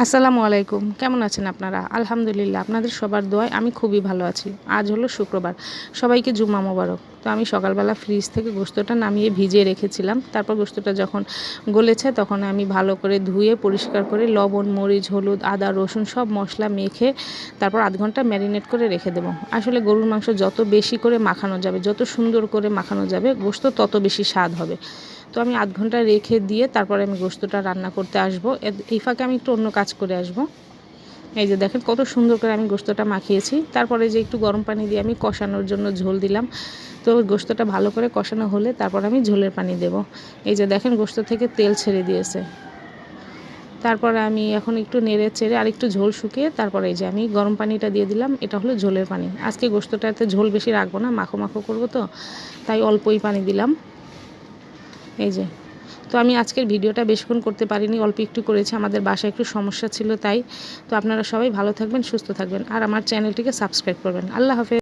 আসসালামু আলাইকুম, কেমন আছেন আপনারা? আলহামদুলিল্লাহ, আপনাদের সবার দোয়ায় আমি খুবই ভালো আছি। আজ হলো শুক্রবার, সবাইকে জুম্মা মোবারক। তো আমি সকালবেলা ফ্রিজ থেকে গোশতটা নামিয়ে ভিজিয়ে রেখেছিলাম। তারপর গোশতটা যখন গলেছে তখন আমি ভালো করে ধুয়ে পরিষ্কার করে লবণ, মরিচ, হলুদ, আদা, রসুন সব মশলা মেখে তারপর আধ ঘন্টা ম্যারিনেট করে রেখে দেবো। আসলে গরুর মাংস যত বেশি করে মাখানো যাবে, যত সুন্দর করে মাখানো যাবে, গোশত তত বেশি স্বাদ হবে। তো আমি আধ ঘন্টা রেখে দিয়ে তারপরে আমি গোশতটা রান্না করতে আসবো। এই ফাঁকে আমি একটু অন্য কাজ করে আসবো। এই যে দেখেন কত সুন্দর করে আমি গোশতটা মাখিয়েছি। তারপরে যে একটু গরম পানি দিয়ে আমি কষানোর জন্য ঝোল দিলাম। তো গোশতটা ভালো করে কষানো হলে তারপর আমি ঝোলের পানি দেব। এই যে দেখেন গোশত থেকে তেল ছেড়ে দিয়েছে। তারপরে আমি এখন একটু নেড়ে চেড়ে আর একটু ঝোল শুকিয়ে তারপরে এই যে আমি গরম পানিটা দিয়ে দিলাম। এটা হলো ঝোলের পানি। আজকে গোশতটাতে ঝোল বেশি রাখবো না, মাখো মাখো করবো, তো তাই অল্পই পানি দিলাম। এই যে, তো আমি আজকের ভিডিওটা বেশিক্ষণ করতে পারিনি, অল্প একটু করেছি, আমাদের বাসায় একটু সমস্যা ছিল তাই। তো আপনারা সবাই ভালো থাকবেন, সুস্থ থাকবেন, আর আমার চ্যানেলটিকে সাবস্ক্রাইব করবেন। আল্লাহ হাফেজ।